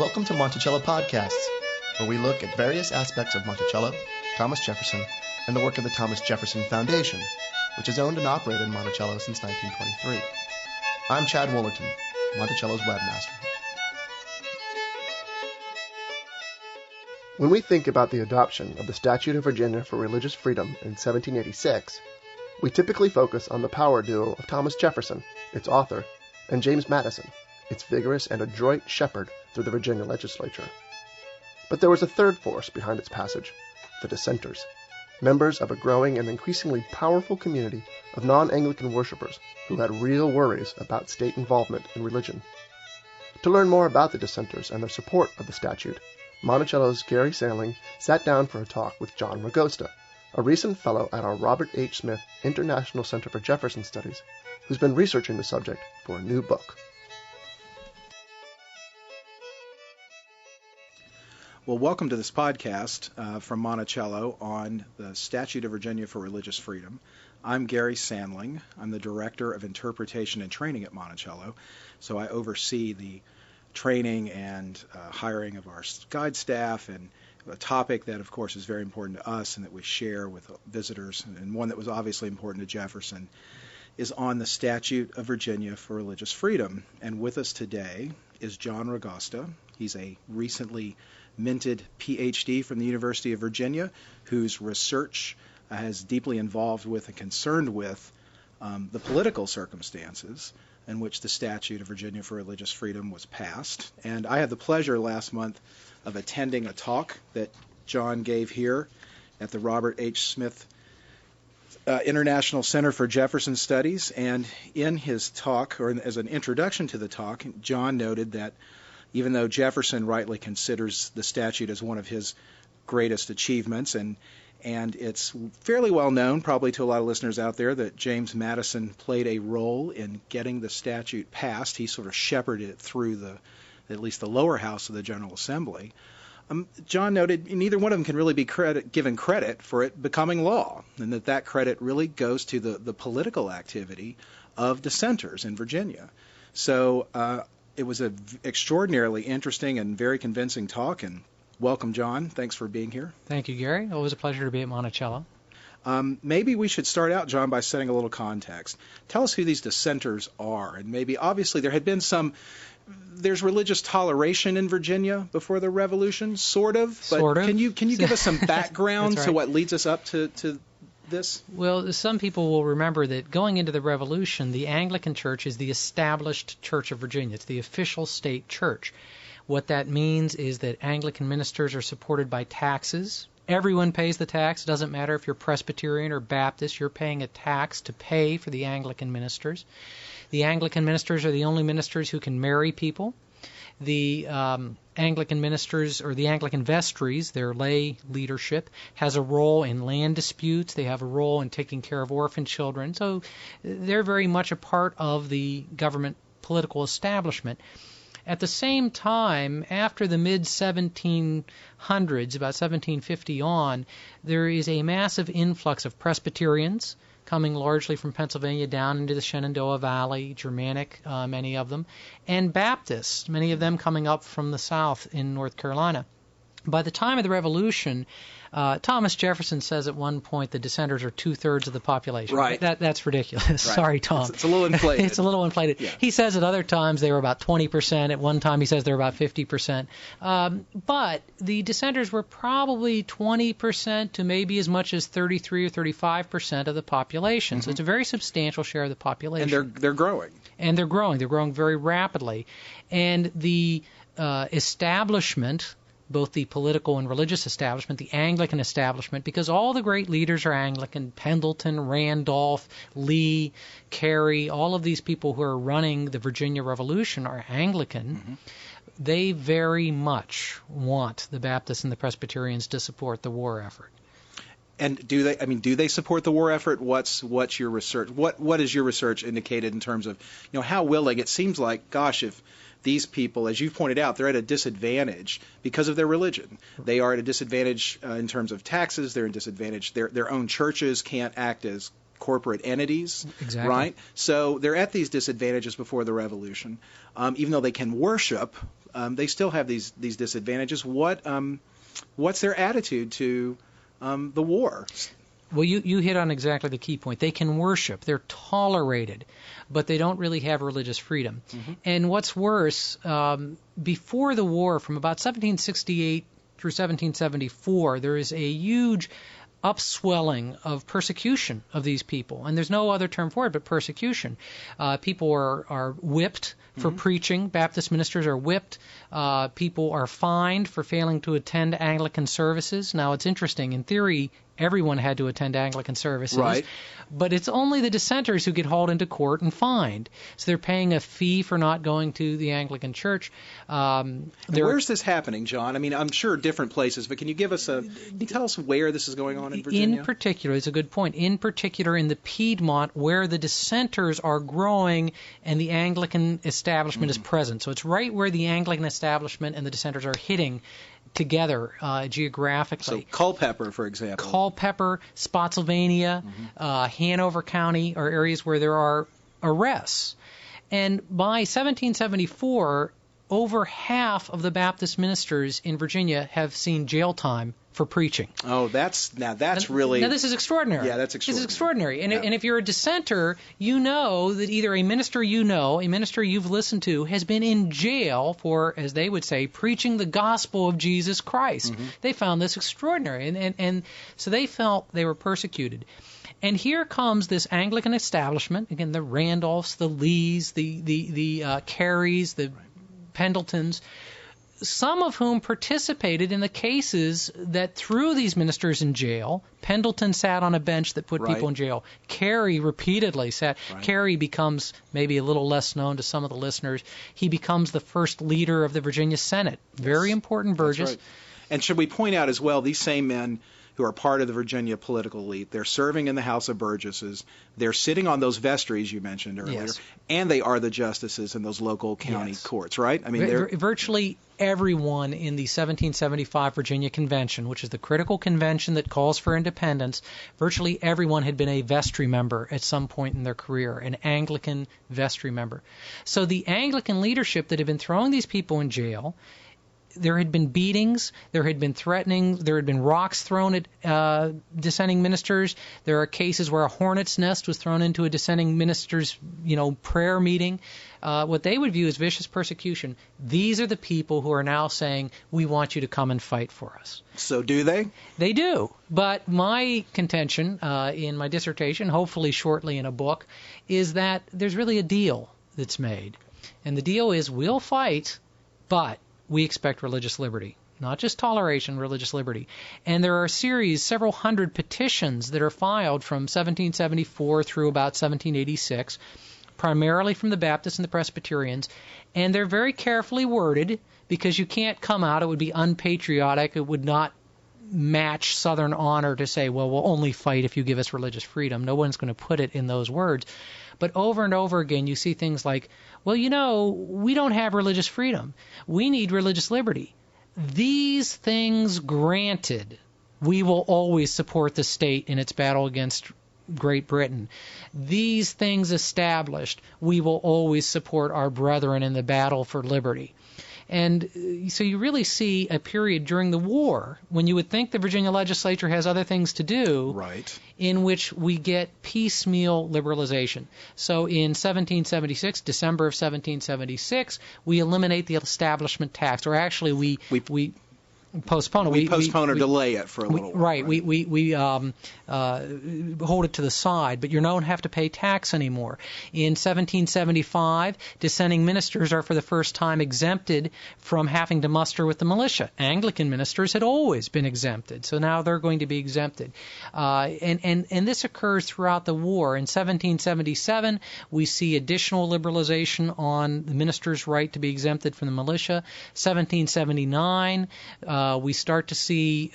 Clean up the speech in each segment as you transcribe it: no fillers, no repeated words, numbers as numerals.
Welcome to Monticello Podcasts, where we look at various aspects of Monticello, Thomas Jefferson, and the work of the Thomas Jefferson Foundation, which has owned and operated Monticello since 1923. I'm Chad Wollerton, Monticello's webmaster. When we think about the adoption of the Statute of Virginia for Religious Freedom in 1786, we typically focus on the power duo of Thomas Jefferson, its author, and James Madison, its vigorous and adroit shepherd through the Virginia legislature. But there was a third force behind its passage, the Dissenters, members of a growing and increasingly powerful community of non-Anglican worshippers who had real worries about state involvement in religion. To learn more about the Dissenters and their support of the statute, Monticello's Gary Sandling sat down for a talk with John Ragosta, a recent fellow at our Robert H. Smith International Center for Jefferson Studies, who's been researching the subject for a new book. Well, welcome to this podcast from Monticello on the Statute of Virginia for Religious Freedom. I'm Gary Sandling. I'm the Director of Interpretation and Training at Monticello, so I oversee the training and hiring of our guide staff, and a topic that, of course, is very important to us and that we share with visitors, and one that was obviously important to Jefferson, is on the Statute of Virginia for Religious Freedom. And with us today is John Ragosta. He's a recently minted PhD from the University of Virginia, whose research is deeply involved with and concerned with the political circumstances in which the Statute of Virginia for Religious Freedom was passed. And I had the pleasure last month of attending a talk that John gave here at the Robert H. Smith International Center for Jefferson Studies. And in his talk, or as an introduction to the talk, John noted that even though Jefferson rightly considers the statute as one of his greatest achievements, and it's fairly well known, probably to a lot of listeners out there, that James Madison played a role in getting the statute passed. He sort of shepherded it through at least the lower house of the General Assembly. John noted neither one of them can really be given credit for it becoming law, and that credit really goes to the political activity of dissenters in Virginia. So it was an extraordinarily interesting and very convincing talk, and welcome, John. Thanks for being here. Thank you, Gary. Always a pleasure to be at Monticello. Maybe we should start out, John, by setting a little context. Tell us who these dissenters are, and maybe, obviously, there had been there's religious toleration in Virginia before the Revolution, sort of. But sort of. Can you give us some background right. to what leads us up to this? Well, some people will remember that going into the Revolution, the Anglican Church is the established Church of Virginia. It's the official state church. What that means is that Anglican ministers are supported by taxes. Everyone pays the tax. It doesn't matter if you're Presbyterian or Baptist. You're paying a tax to pay for the Anglican ministers. The Anglican ministers are the only ministers who can marry people. The Anglican ministers, or the Anglican vestries, their lay leadership, has a role in land disputes. They have a role in taking care of orphan children. So they're very much a part of the government political establishment. At the same time, after the mid-1700s, about 1750 on, there is a massive influx of Presbyterians coming largely from Pennsylvania down into the Shenandoah Valley, Germanic, many of them, and Baptists, many of them coming up from the south in North Carolina. By the time of the Revolution, Thomas Jefferson says at one point the dissenters are 2/3 of the population. Right. That's ridiculous. Right. Sorry, Tom. It's a little inflated. It's a little inflated. Yeah. He says at other times they were about 20%. At one time he says they're about 50%. But the dissenters were probably 20% to maybe as much as 33 or 35% of the population. Mm-hmm. So it's a very substantial share of the population. And they're growing. And they're growing. They're growing very rapidly. And the establishment, both the political and religious establishment, the Anglican establishment, because all the great leaders are Anglican, Pendleton, Randolph, Lee, Carey, all of these people who are running the Virginia Revolution are Anglican. Mm-hmm. They very much want the Baptists and the Presbyterians to support the war effort. And do they support the war effort? What's your research? What is your research indicated in terms of, how willing? It seems like, gosh, if these people, as you've pointed out, they're at a disadvantage because of their religion. They are at a disadvantage in terms of taxes. They're at a disadvantage. Their own churches can't act as corporate entities, exactly. Right? So they're at these disadvantages before the Revolution. Even though they can worship they still have these disadvantages. What's their attitude to the war? Well, you hit on exactly the key point. They can worship. They're tolerated, but they don't really have religious freedom. Mm-hmm. And what's worse, before the war, from about 1768 through 1774, there is a huge upswelling of persecution of these people. And there's no other term for it but persecution. People are whipped for preaching. Baptist ministers are whipped. People are fined for failing to attend Anglican services. Now, it's interesting. In theory, everyone had to attend Anglican services. Right. But it's only the dissenters who get hauled into court and fined. So they're paying a fee for not going to the Anglican church. Where's this happening, John? I mean, I'm sure different places, but can you tell us where this is going on in Virginia? In particular, it's a good point. In particular, in the Piedmont, where the dissenters are growing and the Anglican establishment is present. So it's right where the Anglican establishment and the dissenters are hitting together geographically. So Culpeper, for example. Culpeper, Spotsylvania, Hanover County are areas where there are arrests. And by 1774, over half of the Baptist ministers in Virginia have seen jail time for preaching. Oh, that's really... Now, this is extraordinary. Yeah, that's extraordinary. This is extraordinary. And if you're a dissenter, you know that either a minister a minister you've listened to, has been in jail for, as they would say, preaching the gospel of Jesus Christ. Mm-hmm. They found this extraordinary. And so they felt they were persecuted. And here comes this Anglican establishment, again, the Randolphs, the Lees, the Careys, the Pendletons, some of whom participated in the cases that threw these ministers in jail. Pendleton sat on a bench that put people in jail. Carey repeatedly sat. Carey becomes, maybe a little less known to some of the listeners, he becomes the first leader of the Virginia Senate. Very important Burgess. Right. And should we point out as well, these same men who are part of the Virginia political elite, they're serving in the House of Burgesses, they're sitting on those vestries you mentioned earlier, and they are the justices in those local county courts, right? I mean, virtually everyone in the 1775 Virginia Convention, which is the critical convention that calls for independence, virtually everyone had been a vestry member at some point in their career, an Anglican vestry member. So the Anglican leadership that had been throwing these people in jail, there had been beatings, there had been threatening, there had been rocks thrown at dissenting ministers. There are cases where a hornet's nest was thrown into a dissenting minister's, prayer meeting. What they would view as vicious persecution. These are the people who are now saying, we want you to come and fight for us. So do they? They do. But my contention in my dissertation, hopefully shortly in a book, is that there's really a deal that's made. And the deal is we'll fight, but we expect religious liberty, not just toleration, religious liberty. And there are several hundred petitions that are filed from 1774 through about 1786, primarily from the Baptists and the Presbyterians, and they're very carefully worded because you can't come out, it would be unpatriotic, it would not match Southern honor to say, well, we'll only fight if you give us religious freedom. No one's going to put it in those words. But over and over again, you see things like, well, we don't have religious freedom. We need religious liberty. These things granted, we will always support the state in its battle against Great Britain. These things established, we will always support our brethren in the battle for liberty. And so you really see a period during the war when you would think the Virginia legislature has other things to do, in which we get piecemeal liberalization. So in 1776, December of 1776, we eliminate the establishment tax, or actually we postpone it. We postpone or delay it for a little while. Right. We hold it to the side, but you don't have to pay tax anymore. In 1775, dissenting ministers are for the first time exempted from having to muster with the militia. Anglican ministers had always been exempted, so now they're going to be exempted. And this occurs throughout the war. In 1777, we see additional liberalization on the minister's right to be exempted from the militia. 1779, we start to see,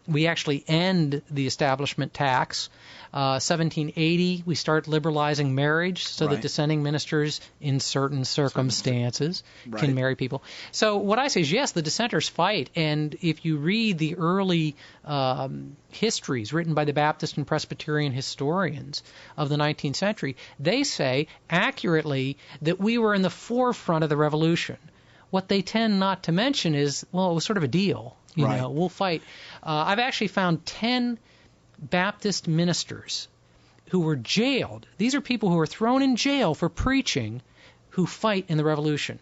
we actually end the establishment tax. 1780, we start liberalizing marriage so that dissenting ministers in certain circumstances can marry people. So what I say is, yes, the dissenters fight. And if you read the early histories written by the Baptist and Presbyterian historians of the 19th century, they say accurately that we were in the forefront of the revolution. what they tend not to mention is, well, it was sort of a deal. You know, we'll fight. I've actually found 10 Baptist ministers who were jailed. These are people who were thrown in jail for preaching who fight in the Revolution.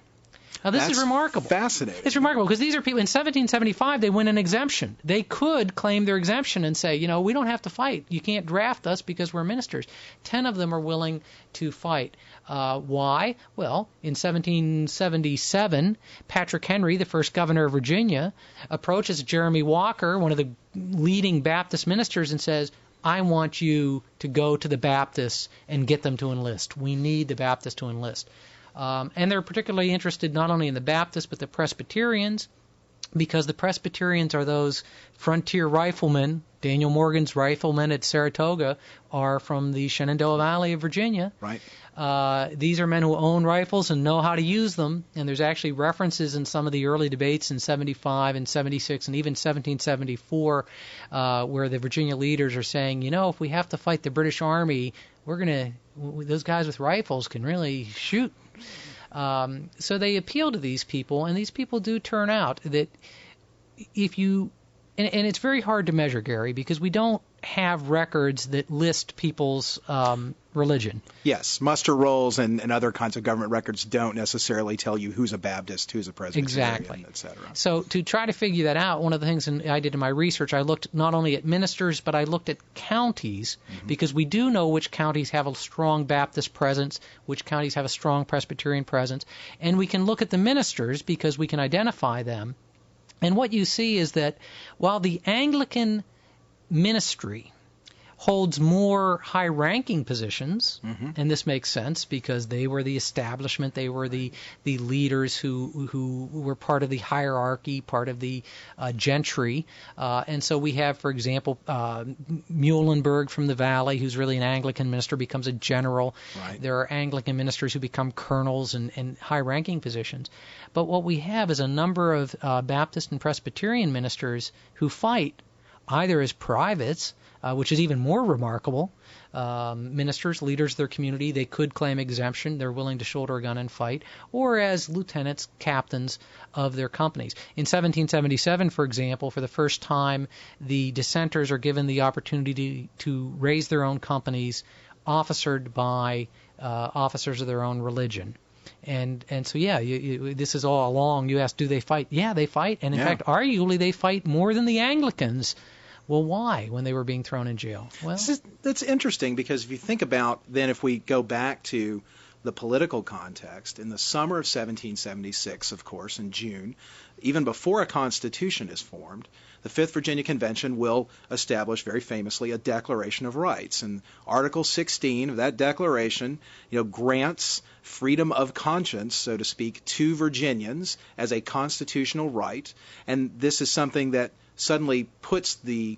Now, this is remarkable. Fascinating. It's remarkable because these are people, in 1775, they win an exemption. They could claim their exemption and say, you know, we don't have to fight. You can't draft us because we're ministers. 10 of them are willing to fight. Why? Well, in 1777, Patrick Henry, the first governor of Virginia, approaches Jeremy Walker, one of the leading Baptist ministers, and says, I want you to go to the Baptists and get them to enlist. We need the Baptists to enlist. And they're particularly interested not only in the Baptists but the Presbyterians, because the Presbyterians are those frontier riflemen. Daniel Morgan's riflemen at Saratoga are from the Shenandoah Valley of Virginia. Right. These are men who own rifles and know how to use them, and there's actually references in some of the early debates in 75 and 76 and even 1774 where the Virginia leaders are saying, you know, if we have to fight the British Army, those guys with rifles can really shoot. So they appeal to these people, and these people do turn out. That if you, and it's very hard to measure, Gary, because we don't have records that list people's religion. Yes, muster rolls and other kinds of government records don't necessarily tell you who's a Baptist, who's a Presbyterian, et cetera. So to try to figure that out, one of the things I did in my research, I looked not only at ministers, but I looked at counties, because we do know which counties have a strong Baptist presence, which counties have a strong Presbyterian presence, and we can look at the ministers because we can identify them. And what you see is that while the Anglican ministry holds more high-ranking positions, and this makes sense because they were the establishment, they were the leaders who were part of the hierarchy, part of the gentry. And so we have, for example, Muhlenberg from the Valley, who's really an Anglican minister, becomes a general. Right. There are Anglican ministers who become colonels and high-ranking positions. But what we have is a number of Baptist and Presbyterian ministers who fight either as privates, which is even more remarkable. Ministers, leaders of their community, they could claim exemption. They're willing to shoulder a gun and fight, or as lieutenants, captains of their companies. In 1777, for example, for the first time, the Dissenters are given the opportunity to raise their own companies, officered by officers of their own religion. And so, yeah, this is all along. You ask, do they fight? Yeah, they fight. And in fact, arguably, they fight more than the Anglicans. Well, why when they were being thrown in jail? Well, that's interesting because if you think about then if we go back to the political context, in the summer of 1776, of course, in June, even before a constitution is formed, the Fifth Virginia Convention will establish very famously a Declaration of Rights. And Article 16 of that declaration, grants freedom of conscience, so to speak, to Virginians as a constitutional right. And this is something that suddenly puts the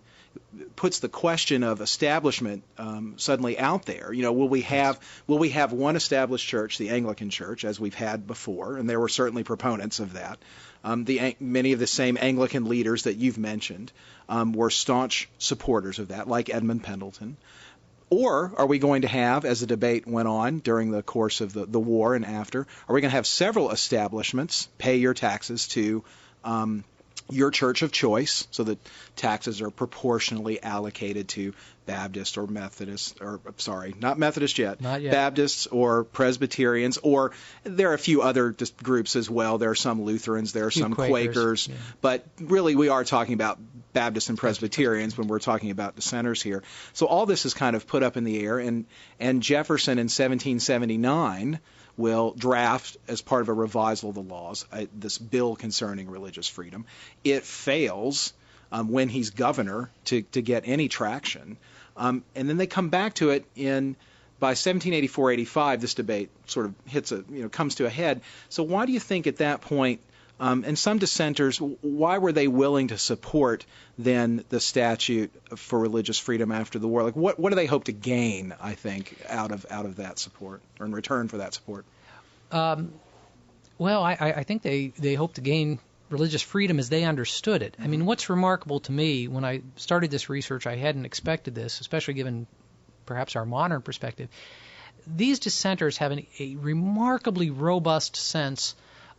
question of establishment suddenly out there. Will we have one established church, the Anglican Church, as we've had before, and there were certainly proponents of that. Many of the same Anglican leaders that you've mentioned were staunch supporters of that, like Edmund Pendleton. Or are we going to have, as the debate went on during the course of the war and after, are we going to have several establishments pay your taxes to your church of choice, so that taxes are proportionally allocated to Baptists or Methodists, or not Methodists yet, Baptists or Presbyterians, or there are a few other groups as well. There are some Lutherans, there are some Quakers, but really we are talking about Baptists and Presbyterians when we're talking about dissenters here. So all this is kind of put up in the air, and Jefferson in 1779 will draft, as part of a revisal of the laws, this bill concerning religious freedom. It fails when he's governor to get any traction. And then they come back to it by 1784-85, this debate sort of comes to a head. So why do you think at that point, and some dissenters, why were they willing to support then the statute for religious freedom after the war? Like what do they hope to gain, I think, out of that support, or in return for that support? Well, I think they hope to gain religious freedom as they understood it. I mean, what's remarkable to me, when I started this research, I hadn't expected this, especially given perhaps our modern perspective. These dissenters have a remarkably robust sense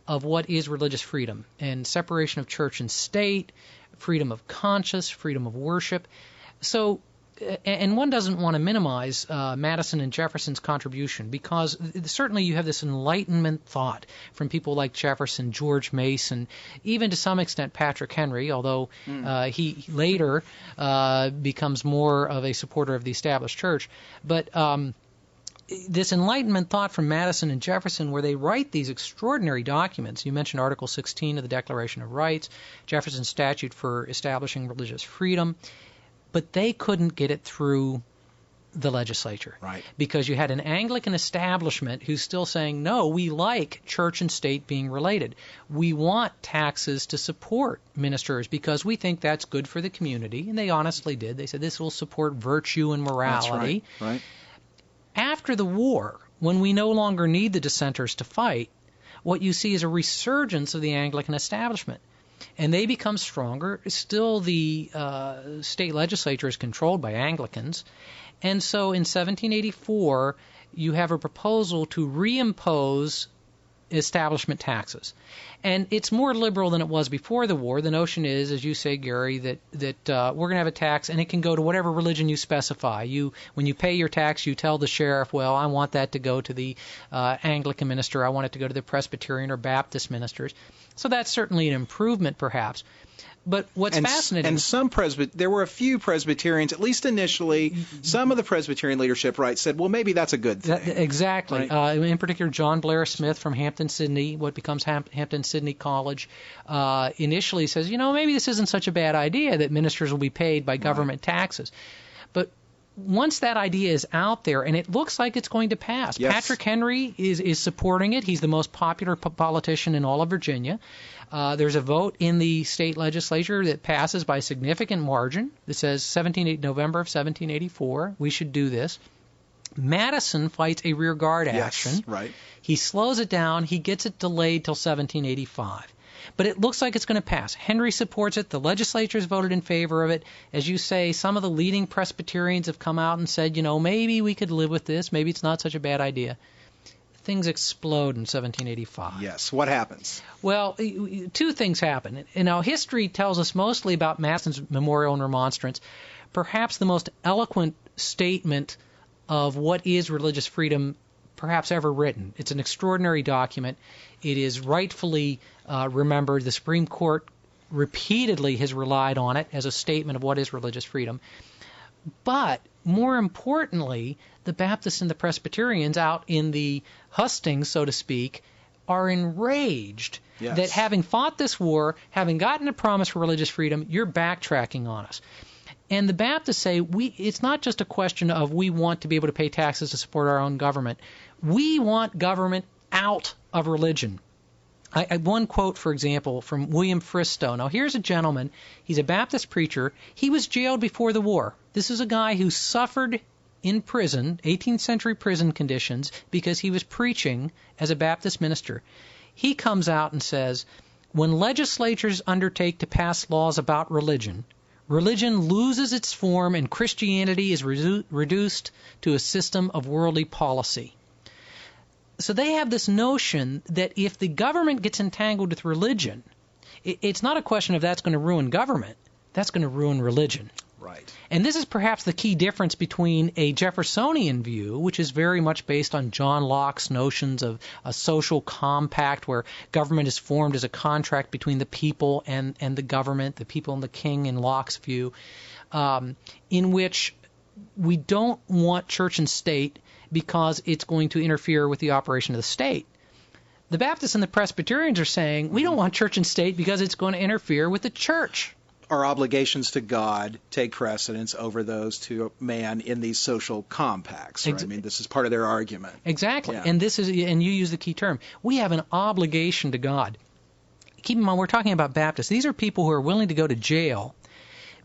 of what is religious freedom and separation of church and state, freedom of conscience, freedom of worship. So, and one doesn't want to minimize Madison and Jefferson's contribution, because certainly you have this Enlightenment thought from people like Jefferson, George Mason, even to some extent Patrick Henry, although he later becomes more of a supporter of the established church. But this Enlightenment thought from Madison and Jefferson, where they write these extraordinary documents. You mentioned Article 16 of the Declaration of Rights, Jefferson's statute for establishing religious freedom. But they couldn't get it through the legislature. Right. Because you had an Anglican establishment who's still saying, no, we like church and state being related. We want taxes to support ministers because we think that's good for the community. And they honestly did. They said this will support virtue and morality. That's right. Right. After the war, when we no longer need the dissenters to fight, what you see is a resurgence of the Anglican establishment. And they become stronger. Still, the state legislature is controlled by Anglicans. And so in 1784, you have a proposal to reimpose establishment taxes. And it's more liberal than it was before the war. The notion is, as you say, Gary, that we're going to have a tax, and it can go to whatever religion you specify. When you pay your tax, you tell the sheriff, well, I want that to go to the Anglican minister. I want it to go to the Presbyterian or Baptist ministers. So that's certainly an improvement, perhaps. But what's fascinating... And there were a few Presbyterians, at least initially, some of the Presbyterian leadership said, well, maybe that's a good thing. Exactly. Right? In particular, John Blair Smith from Hampton-Sydney, what becomes Hampton-Sydney College, initially says, maybe this isn't such a bad idea that ministers will be paid by government taxes. But once that idea is out there, and it looks like it's going to pass. Yes. Patrick Henry is supporting it. He's the most popular politician in all of Virginia. There's a vote in the state legislature that passes by a significant margin that says November of 1784, we should do this. Madison fights a rear guard action. Yes, right. He slows it down. He gets it delayed till 1785. But it looks like it's going to pass. Henry supports it. The legislature's voted in favor of it. As you say, some of the leading Presbyterians have come out and said, maybe we could live with this. Maybe it's not such a bad idea. Things explode in 1785. Yes. What happens? Well, two things happen. History tells us mostly about Madison's memorial and remonstrance. Perhaps the most eloquent statement of what is religious freedom perhaps ever written. It's an extraordinary document. It is rightfully remembered. The Supreme Court repeatedly has relied on it as a statement of what is religious freedom. But more importantly, the Baptists and the Presbyterians out in the hustings, so to speak, are enraged that having fought this war, having gotten a promise for religious freedom, you're backtracking on us. And the Baptists say it's not just a question of we want to be able to pay taxes to support our own government. We want government out of religion. One quote, for example, from William Fristow. Now, here's a gentleman. He's a Baptist preacher. He was jailed before the war. This is a guy who suffered in prison, 18th century prison conditions, because he was preaching as a Baptist minister. He comes out and says, when legislatures undertake to pass laws about religion, religion loses its form and Christianity is reduced to a system of worldly policy. So they have this notion that if the government gets entangled with religion, it's not a question of that's going to ruin government. That's going to ruin religion. Right. And this is perhaps the key difference between a Jeffersonian view, which is very much based on John Locke's notions of a social compact where government is formed as a contract between the people and the government, the people and the king in Locke's view, in which we don't want church and state because it's going to interfere with the operation of the state. The Baptists and the Presbyterians are saying we don't want church and state because it's going to interfere with the church. Our obligations to God take precedence over those to man in these social compacts. Right? I mean, this is part of their argument. Exactly. Yeah. And you use the key term. We have an obligation to God. Keep in mind, we're talking about Baptists. These are people who are willing to go to jail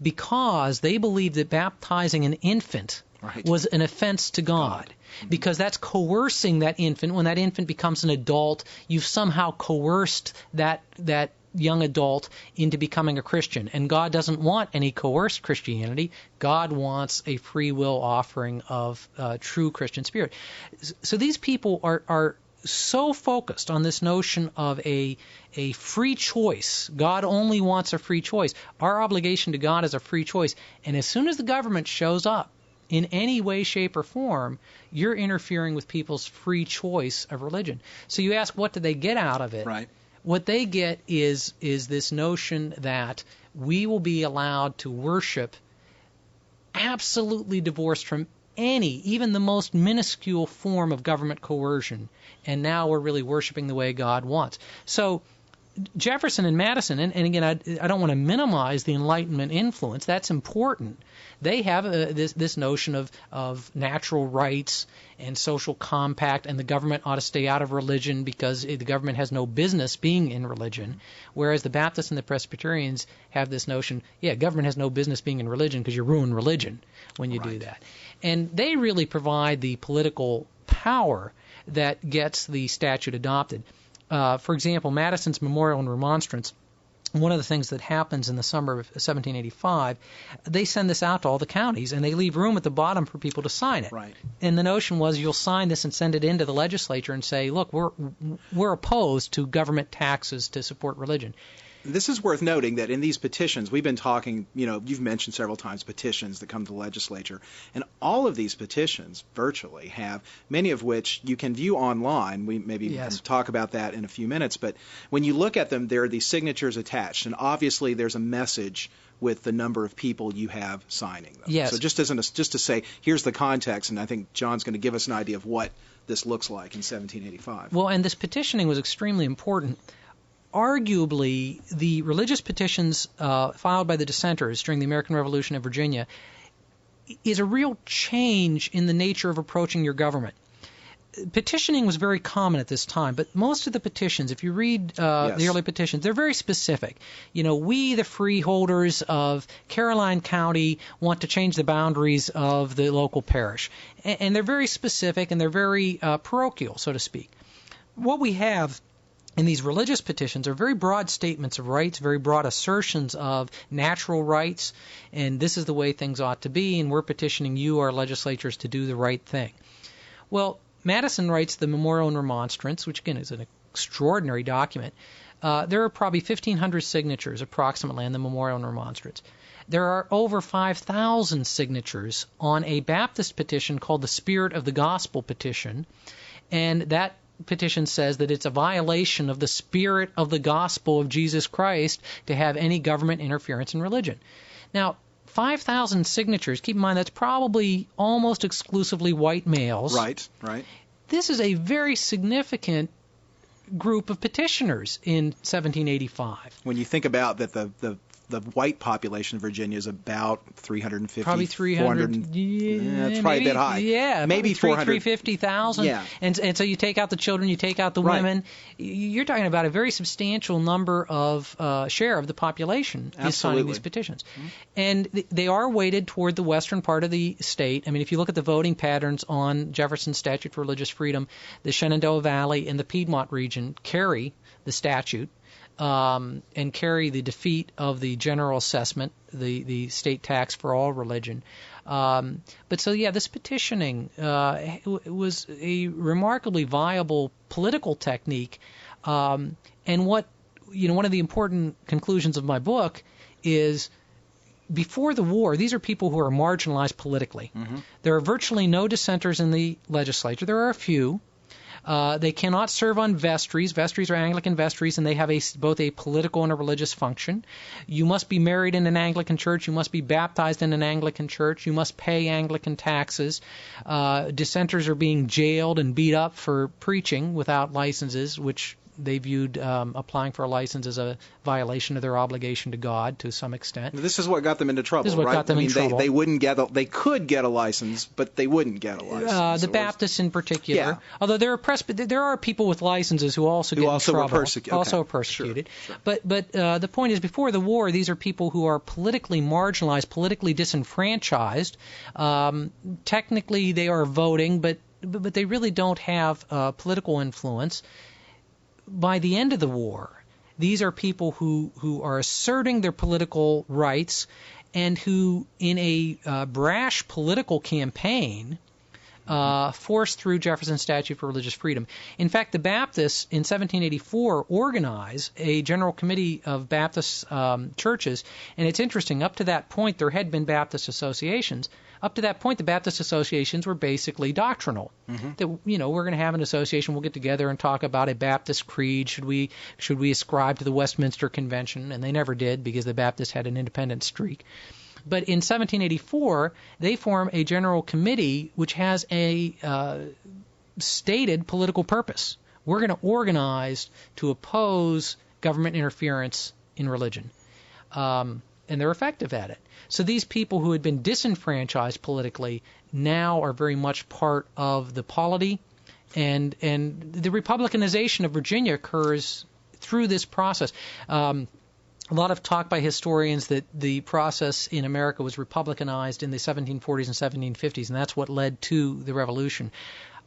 because they believe that baptizing an infant was an offense to God. Because that's coercing that infant. When that infant becomes an adult, you've somehow coerced that young adult into becoming a Christian. And God doesn't want any coerced Christianity. God wants a free will offering of true Christian spirit. So these people are so focused on this notion of a free choice. God only wants a free choice. Our obligation to God is a free choice. And as soon as the government shows up in any way, shape, or form, you're interfering with people's free choice of religion. So you ask, what do they get out of it? Right. What they get is this notion that we will be allowed to worship absolutely divorced from any, even the most minuscule form of government coercion, and now we're really worshiping the way God wants. So Jefferson and Madison, and again, I don't want to minimize the Enlightenment influence. That's important. They have this notion of natural rights and social compact, and the government ought to stay out of religion because the government has no business being in religion. Whereas the Baptists and the Presbyterians have this notion, government has no business being in religion because you ruin religion when you do that. And they really provide the political power that gets the statute adopted. For example, Madison's Memorial and Remonstrance, one of the things that happens in the summer of 1785, they send this out to all the counties, and they leave room at the bottom for people to sign it. Right. And the notion was you'll sign this and send it into the legislature and say, look, we're opposed to government taxes to support religion. This is worth noting that in these petitions, we've been talking, you've mentioned several times petitions that come to the legislature, and all of these petitions virtually have, many of which you can view online. We maybe can talk about that in a few minutes, but when you look at them, there are these signatures attached, and obviously there's a message with the number of people you have signing them. Yes. So just to say, here's the context, and I think John's going to give us an idea of what this looks like in 1785. Well, and this petitioning was extremely important. Arguably, the religious petitions filed by the Dissenters during the American Revolution in Virginia is a real change in the nature of approaching your government. Petitioning was very common at this time, but most of the petitions, if you read the early petitions, they're very specific. We, the freeholders of Caroline County, want to change the boundaries of the local parish. And they're very specific, and they're very parochial, so to speak. What we have in these religious petitions are very broad statements of rights, very broad assertions of natural rights, and this is the way things ought to be, and we're petitioning you, our legislatures, to do the right thing. Well, Madison writes the Memorial and Remonstrance, which again is an extraordinary document. There are probably 1,500 signatures approximately on the Memorial and Remonstrance. There are over 5,000 signatures on a Baptist petition called the Spirit of the Gospel petition, and that petition says that it's a violation of the spirit of the gospel of Jesus Christ to have any government interference in religion. Now, 5,000 signatures, keep in mind that's probably almost exclusively white males. Right. This is a very significant group of petitioners in 1785. When you think about that the white population of Virginia is about 350, probably 300. 400. It's probably a bit high. Yeah, maybe 400. 350,000. Yeah. And so you take out the children, you take out the women. You're talking about a very substantial number of share of the population is signing these petitions. Mm-hmm. And they are weighted toward the western part of the state. I mean, if you look at the voting patterns on Jefferson's Statute for Religious Freedom, the Shenandoah Valley and the Piedmont region carry the statute. And carry the defeat of the general assessment, the state tax for all religion. This petitioning was a remarkably viable political technique. And one of the important conclusions of my book is, before the war, these are people who are marginalized politically. Mm-hmm. There are virtually no dissenters in the legislature. There are a few. They cannot serve on vestries. Vestries are Anglican vestries, and they have both a political and a religious function. You must be married in an Anglican church. You must be baptized in an Anglican church. You must pay Anglican taxes. Dissenters are being jailed and beat up for preaching without licenses, which they viewed applying for a license as a violation of their obligation to God to some extent. This is what got them into trouble, This is what right? got them in trouble. They could get a license, but they wouldn't get a license. The Baptists in particular. Yeah. Although there are people with licenses who also get in trouble. Also persecuted. Sure. But the point is, before the war, these are people who are politically marginalized, politically disenfranchised. Technically, they are voting, but they really don't have political influence. By the end of the war, these are people who are asserting their political rights and who, in a brash political campaign, forced through Jefferson's Statute for Religious Freedom. In fact, the Baptists in 1784 organized a general committee of Baptist churches, and it's interesting, up to that point there had been Baptist associations. Up to that point, the Baptist associations were basically doctrinal. That, we're going to have an association, we'll get together and talk about a Baptist creed. Should we ascribe to the Westminster Convention? And they never did, because the Baptists had an independent streak. But in 1784, they form a general committee which has a stated political purpose. We're going to organize to oppose government interference in religion. And they're effective at it. So these people who had been disenfranchised politically now are very much part of the polity, and the Republicanization of Virginia occurs through this process. A lot of talk by historians that the process in America was Republicanized in the 1740s and 1750s, and that's what led to the Revolution.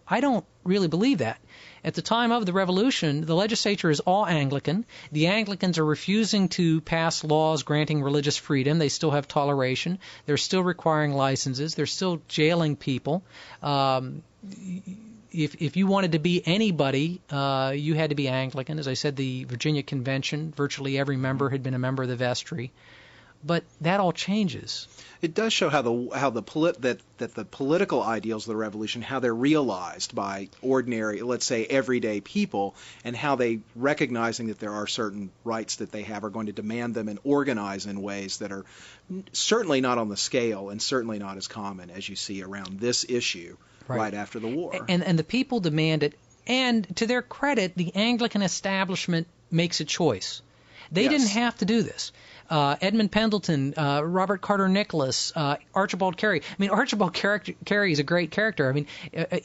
I don't really believe that. At the time of the Revolution, the legislature is all Anglican. The Anglicans are refusing to pass laws granting religious freedom. They still have toleration. They're still requiring licenses. They're still jailing people. If you wanted to be anybody, you had to be Anglican. As I said, the Virginia Convention, virtually every member had been a member of the vestry. But that all changes. It does show how the political ideals of the Revolution, how they're realized by ordinary, let's say, everyday people, and how they, recognizing that there are certain rights that they have, are going to demand them and organize in ways that are certainly not on the scale and certainly not as common as you see around this issue right after the war. And the people demand it. And to their credit, the Anglican establishment makes a choice. They didn't have to do this. Edmund Pendleton, Robert Carter Nicholas, Archibald Carey. I mean, Archibald Carey is a great character. I mean,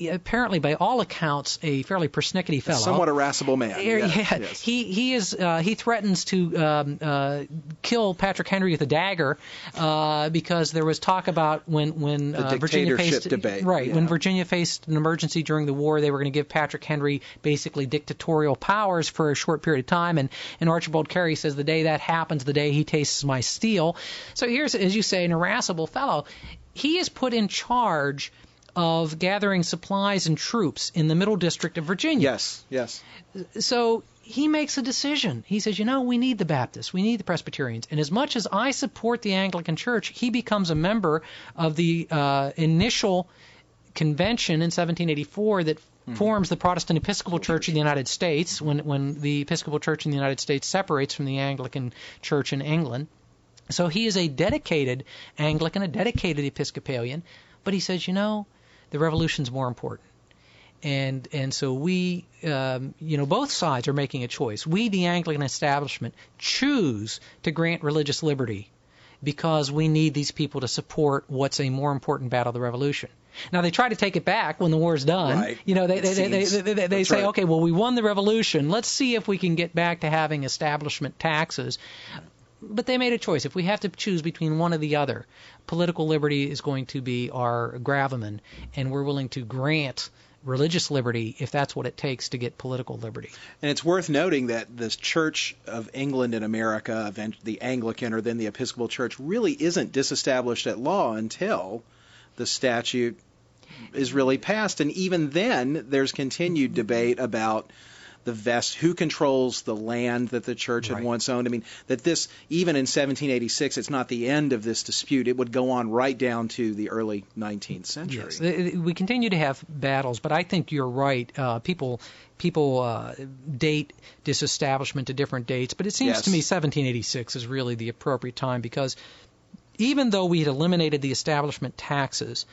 apparently, by all accounts, a fairly persnickety fellow. Somewhat irascible man. Yes. He threatens to kill Patrick Henry with a dagger because there was talk about when the Virginia faced debate. When Virginia faced an emergency during the war, they were going to give Patrick Henry basically dictatorial powers for a short period of time, and Archibald Carey says the day that happens, the day he tastes my steel. So here's, as you say, an irascible fellow. He is put in charge of gathering supplies and troops in the Middle District of Virginia. Yes. So he makes a decision. He says, we need the Baptists, we need the Presbyterians. And as much as I support the Anglican Church, he becomes a member of the initial convention in 1784 that forms the Protestant Episcopal Church in the United States when the Episcopal Church in the United States separates from the Anglican Church in England. So he is a dedicated Anglican, a dedicated Episcopalian, but he says, the Revolution's more important. And so we, both sides are making a choice. We, the Anglican establishment, choose to grant religious liberty because we need these people to support what's a more important battle of the Revolution. Now, they try to take it back when the war's done. Right. They say, okay, well, we won the Revolution. Let's see if we can get back to having establishment taxes. But they made a choice. If we have to choose between one or the other, political liberty is going to be our gravamen, and we're willing to grant religious liberty if that's what it takes to get political liberty. And it's worth noting that the Church of England in America, the Anglican or then the Episcopal Church, really isn't disestablished at law until the statute is really passed. And even then, there's continued debate about who controls the land that the church had once owned. I mean, that this, even in 1786, it's not the end of this dispute. It would go on right down to the early 19th century. Yes, we continue to have battles, but I think you're right. People date disestablishment to different dates, but it seems to me 1786 is really the appropriate time, because even though we had eliminated the establishment taxes,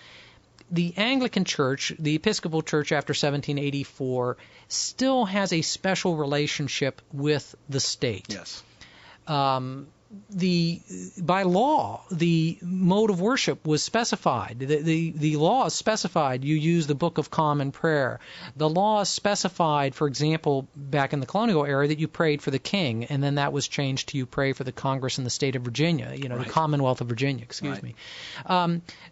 the Anglican Church, the Episcopal Church after 1784, still has a special relationship with the state. Yes. By law, the mode of worship was specified. The law specified you use the Book of Common Prayer. The law specified, for example, back in the colonial era, that you prayed for the king, and then that was changed to you pray for the Congress in the state of Virginia, the Commonwealth of Virginia, excuse me.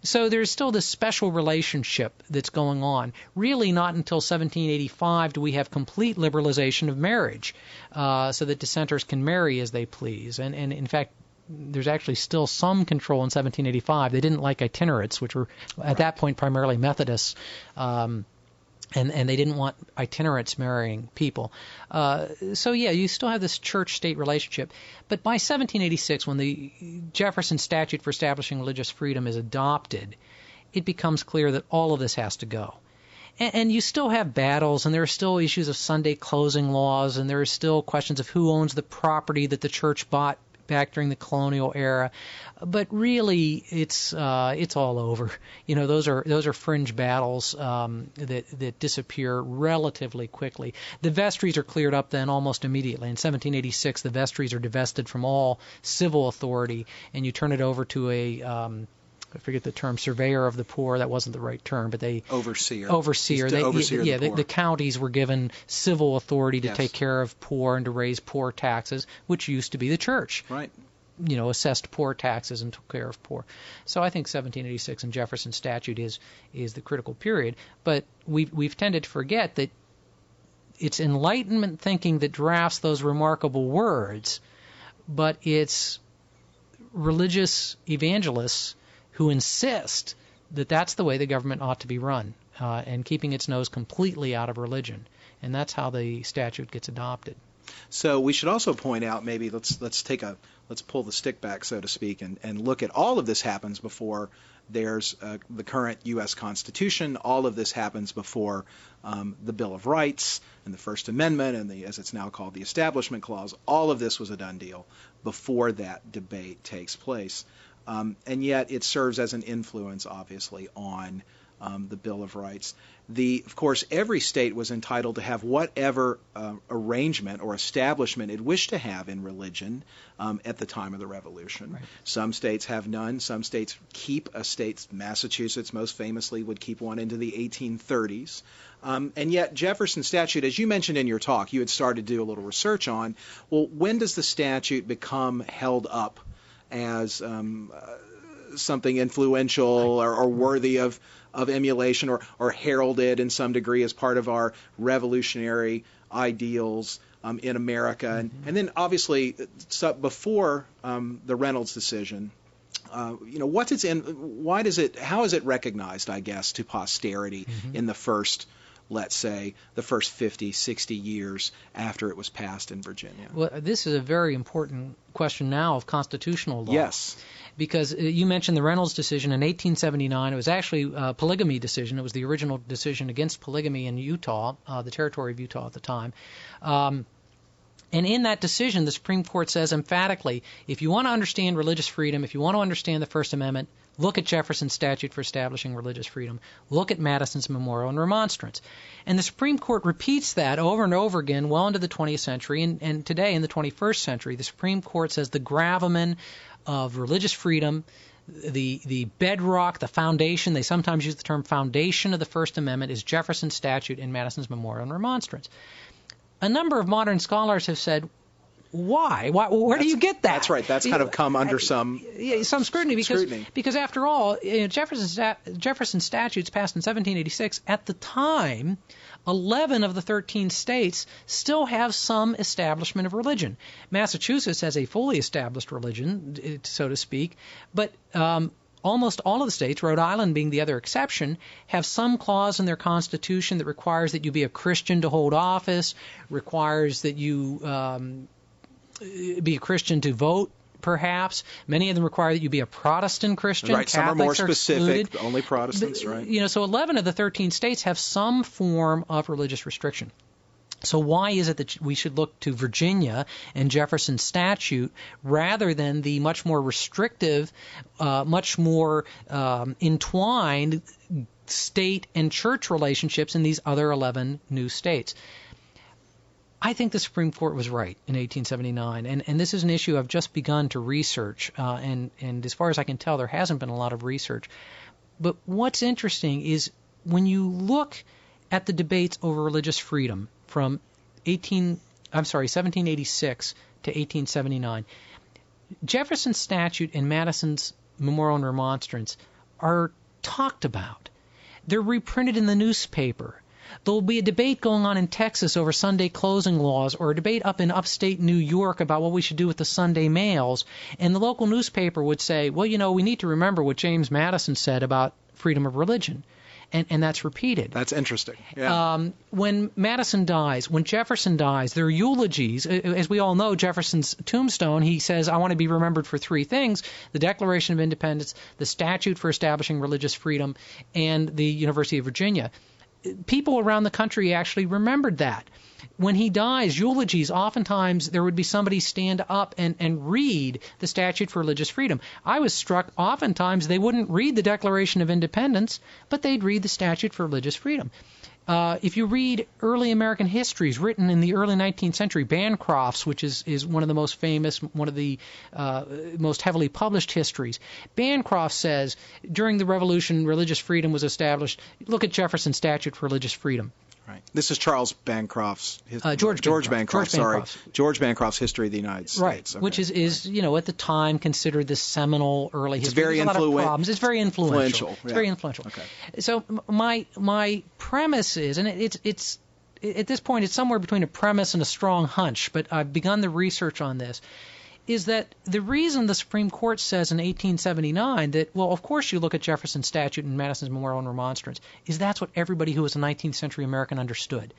So there's still this special relationship that's going on. Really not until 1785 do we have complete liberalization of marriage, so that dissenters can marry as they please. And in fact, there's actually still some control in 1785. They didn't like itinerants, which were at that point primarily Methodists, and they didn't want itinerants marrying people. So yeah, you still have this church-state relationship. But by 1786, when the Jefferson Statute for Establishing Religious Freedom is adopted, it becomes clear that all of this has to go. And you still have battles, and there are still issues of Sunday closing laws, and there are still questions of who owns the property that the church bought back during the colonial era. But really, it's all over. Those are fringe battles that disappear relatively quickly. The vestries are cleared up then almost immediately. In 1786, the vestries are divested from all civil authority, and you turn it over to a I forget the term, surveyor of the poor. That wasn't the right term, but they overseer. The counties were given civil authority to take care of poor and to raise poor taxes, which used to be the church. Right. Assessed poor taxes and took care of poor. So I think 1786 and Jefferson Statute is the critical period. But we've tended to forget that it's Enlightenment thinking that drafts those remarkable words, but it's religious evangelists who insist that that's the way the government ought to be run, and keeping its nose completely out of religion. And that's how the statute gets adopted. So we should also point out, maybe let's pull the stick back, so to speak, and look at all of this happens before there's the current U.S. Constitution. All of this happens before the Bill of Rights and the First Amendment and as it's now called, the Establishment Clause. All of this was a done deal before that debate takes place. And yet it serves as an influence, obviously, on the Bill of Rights. Of course, every state was entitled to have whatever arrangement or establishment it wished to have in religion at the time of the Revolution. Right. Some states have none. Some states keep a state. Massachusetts, most famously, would keep one into the 1830s. And yet Jefferson Statute, as you mentioned in your talk, you had started to do a little research on, well, when does the statute become held up as something influential or worthy of emulation or heralded in some degree as part of our revolutionary ideals in America? And then obviously before the Reynolds decision, how is it recognized, I guess, to posterity in the first, let's say, the first 50, 60 years after it was passed in Virginia? Well, this is a very important question now of constitutional law. Yes. Because you mentioned the Reynolds decision in 1879. It was actually a polygamy decision. It was the original decision against polygamy in Utah, the territory of Utah at the time. And in that decision, the Supreme Court says emphatically, if you want to understand religious freedom, if you want to understand the First Amendment, look at Jefferson's Statute for Establishing Religious Freedom. Look at Madison's Memorial and Remonstrance. And the Supreme Court repeats that over and over again well into the 20th century. And today, in the 21st century, the Supreme Court says the gravamen of religious freedom, the bedrock, the foundation, they sometimes use the term foundation of the First Amendment, is Jefferson's Statute and Madison's Memorial and Remonstrance. A number of modern scholars have said, why? Where do you get that? That's right. That's kind of come under some scrutiny because after all, Jefferson statutes passed in 1786. At the time, 11 of the 13 states still have some establishment of religion. Massachusetts has a fully established religion, so to speak, but almost all of the states, Rhode Island being the other exception, have some clause in their constitution that requires that you be a Christian to hold office, requires that you be a Christian to vote, perhaps. Many of them require that you be a Protestant Christian. Right, some are more specific, excluded. only Protestants, right? So 11 of the 13 states have some form of religious restriction. So why is it that we should look to Virginia and Jefferson's statute rather than the much more restrictive, much more entwined state and church relationships in these other 11 new states? I think the Supreme Court was right in 1879, and this is an issue I've just begun to research, and as far as I can tell, there hasn't been a lot of research. But what's interesting is when you look at the debates over religious freedom from 1786 to 1879, Jefferson's Statute and Madison's Memorial and Remonstrance are talked about. They're reprinted in the newspaper. There'll be a debate going on in Texas over Sunday closing laws, or a debate up in upstate New York about what we should do with the Sunday mails. And the local newspaper would say, well, we need to remember what James Madison said about freedom of religion. And that's repeated. That's interesting. Yeah. When Madison dies, when Jefferson dies, there are eulogies. As we all know, Jefferson's tombstone, he says, I want to be remembered for three things: the Declaration of Independence, the statute for establishing religious freedom, and the University of Virginia. People around the country actually remembered that. When he dies, eulogies, oftentimes there would be somebody stand up and read the Statute for Religious Freedom. I was struck, oftentimes they wouldn't read the Declaration of Independence, but they'd read the Statute for Religious Freedom. If you read early American histories written in the early 19th century, Bancroft's, which is one of the most famous, one of the most heavily published histories, Bancroft says, during the Revolution, religious freedom was established. Look at Jefferson's Statute for Religious Freedom. Right. This is Charles Bancroft's George Bancroft's History of the United States. Right, okay. Which is at the time considered the seminal early history. It's very influential. It's very influential. It's very influential. Okay. So my premise is, and it's at this point it's somewhere between a premise and a strong hunch, but I've begun the research on this, is that the reason the Supreme Court says in 1879 that, well, of course you look at Jefferson's statute and Madison's Memorial and Remonstrance, is that's what everybody who was a 19th century American understood.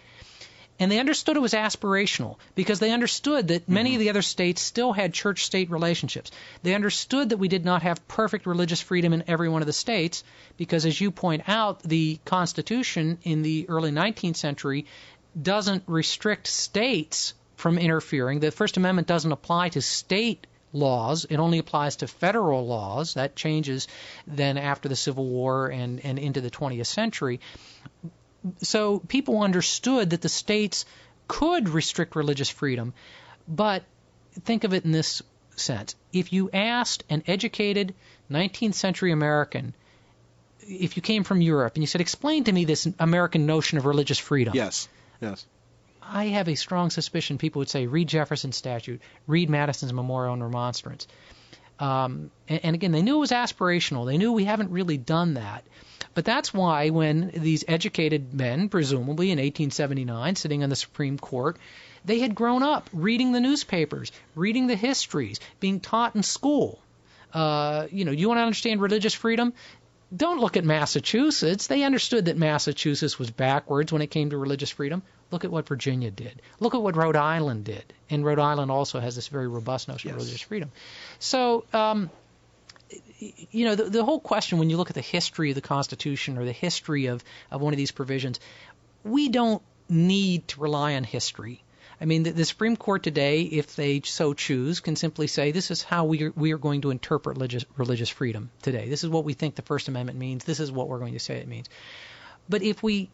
And they understood it was aspirational because they understood that many of the other states still had church-state relationships. They understood that we did not have perfect religious freedom in every one of the states because, as you point out, the Constitution in the early 19th century doesn't restrict states from interfering. The First Amendment doesn't apply to state laws. It only applies to federal laws. That changes then after the Civil War and into the 20th century. So people understood that the states could restrict religious freedom, but think of it in this sense. If you asked an educated 19th century American, if you came from Europe, and you said, explain to me this American notion of religious freedom. Yes. I have a strong suspicion people would say, read Jefferson's statute, read Madison's Memorial and Remonstrance. And again, they knew it was aspirational. They knew we haven't really done that. But that's why when these educated men, presumably in 1879, sitting on the Supreme Court, they had grown up reading the newspapers, reading the histories, being taught in school. You want to understand religious freedom? Don't look at Massachusetts. They understood that Massachusetts was backwards when it came to religious freedom. Look at what Virginia did. Look at what Rhode Island did. And Rhode Island also has this very robust notion of religious freedom. So, the whole question when you look at the history of the Constitution or the history of one of these provisions, we don't need to rely on history. I mean, the Supreme Court today, if they so choose, can simply say this is how we are going to interpret religious freedom today. This is what we think the First Amendment means. This is what we're going to say it means. But if we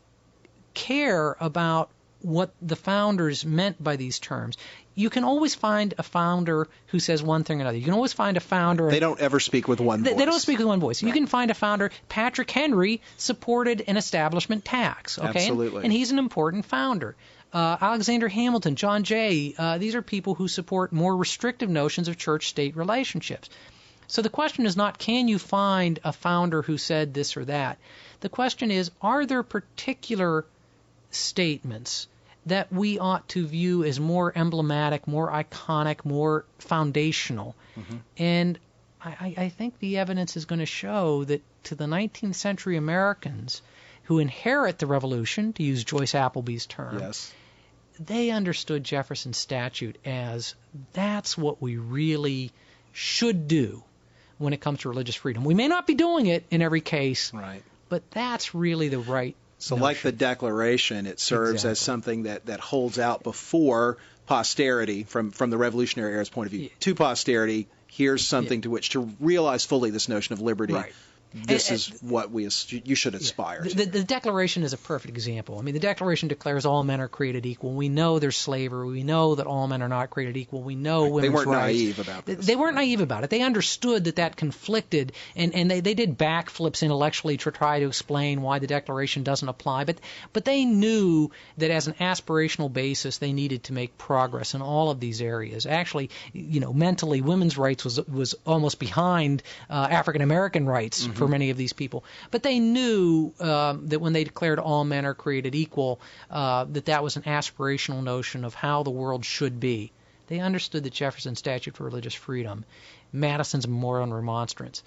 care about what the founders meant by these terms, you can always find a founder who says one thing or another. You can always find a founder. They don't ever speak with one voice. They don't speak with one voice. Right. You can find a founder. Patrick Henry supported an establishment tax. Okay? Absolutely. And he's an important founder. Alexander Hamilton, John Jay, these are people who support more restrictive notions of church-state relationships. So the question is not, can you find a founder who said this or that? The question is, are there particular statements that we ought to view as more emblematic, more iconic, more foundational? Mm-hmm. And I think the evidence is going to show that to the 19th century Americans who inherit the Revolution, to use Joyce Appleby's term, they understood Jefferson's statute as that's what we really should do when it comes to religious freedom. We may not be doing it in every case, right, but that's really the right So notion. like the Declaration, it serves as something that holds out before posterity, from the Revolutionary era's point of view, to posterity. Here's something to which to realize fully this notion of liberty. Right. This is what you should aspire to. The Declaration is a perfect example. I mean, the Declaration declares all men are created equal. We know there's slavery. We know that all men are not created equal. We know women's rights. They weren't naive about this. They weren't naive about it. They understood that conflicted, and they did backflips intellectually to try to explain why the Declaration doesn't apply. But they knew that as an aspirational basis, they needed to make progress in all of these areas. Actually, mentally, women's rights was almost behind African American rights for many of these people. But they knew that when they declared all men are created equal, that was an aspirational notion of how the world should be. They understood that Jefferson's Statute for Religious Freedom, Madison's Memorial and Remonstrance,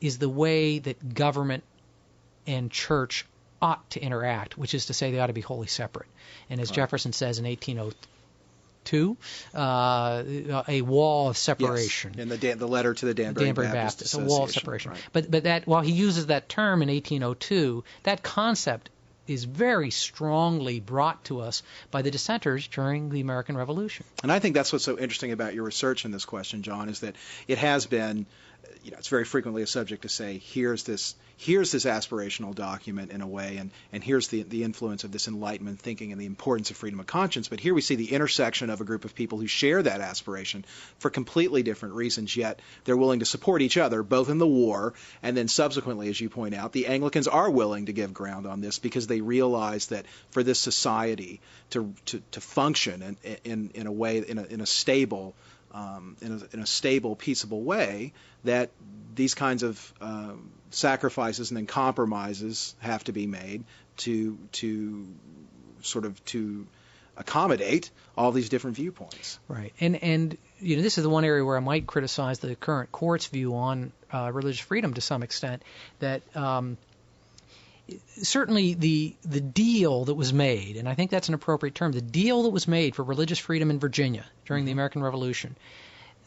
is the way that government and church ought to interact, which is to say they ought to be wholly separate. And as Jefferson says in 1802, a wall of separation. Yes. In the letter to the Danbury Baptist a wall of separation. Right. But that, while he uses that term in 1802, that concept is very strongly brought to us by the Dissenters during the American Revolution. And I think that's what's so interesting about your research in this question, John, is that it has been, it's very frequently a subject to say, here's this aspirational document in a way, and here's the influence of this Enlightenment thinking and the importance of freedom of conscience. But here we see the intersection of a group of people who share that aspiration for completely different reasons, yet they're willing to support each other, both in the war and then subsequently, as you point out, the Anglicans are willing to give ground on this because they realize that for this society to function in a way, in a stable, peaceable way, that these kinds of sacrifices and then compromises have to be made to accommodate all these different viewpoints. Right, and this is the one area where I might criticize the current court's view on religious freedom to some extent. That certainly the deal that was made, and I think that's an appropriate term, the deal that was made for religious freedom in Virginia during the American Revolution,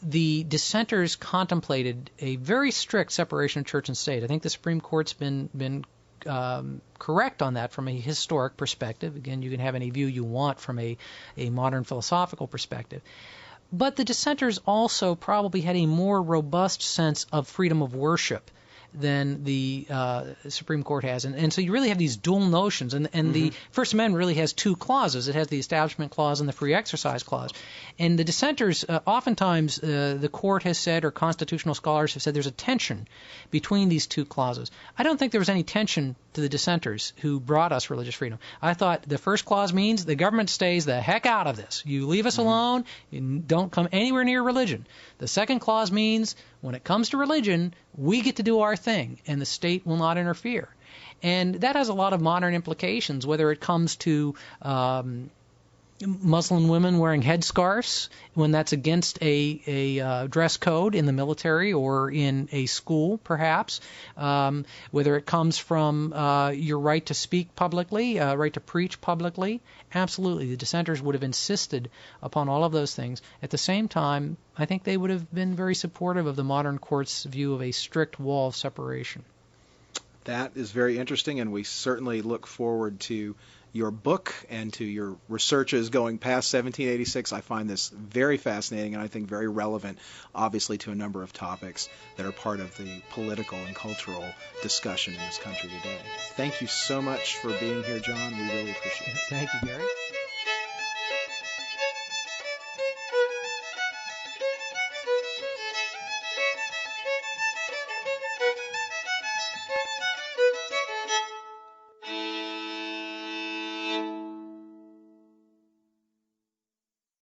the Dissenters contemplated a very strict separation of church and state. I think the Supreme Court's been correct on that from a historic perspective. Again, you can have any view you want from a modern philosophical perspective. But the Dissenters also probably had a more robust sense of freedom of worship than the Supreme Court has. And so you really have these dual notions. And the First Amendment really has two clauses. It has the Establishment Clause and the Free Exercise Clause. And the Dissenters, oftentimes the court has said, or constitutional scholars have said, there's a tension between these two clauses. I don't think there was any tension to the Dissenters who brought us religious freedom. I thought the first clause means the government stays the heck out of this. You leave us alone. You don't come anywhere near religion. The second clause means when it comes to religion, we get to do our thing, and the state will not interfere. And that has a lot of modern implications, whether it comes to Muslim women wearing headscarves when that's against a dress code in the military or in a school, perhaps, whether it comes from your right to speak publicly, right to preach publicly. Absolutely, the Dissenters would have insisted upon all of those things. At the same time, I think they would have been very supportive of the modern court's view of a strict wall of separation. That is very interesting, and we certainly look forward to your book and to your researches going past 1786. I find this very fascinating and I think very relevant, obviously, to a number of topics that are part of the political and cultural discussion in this country today. Thank you so much for being here, John. We really appreciate it. Thank you, Gary.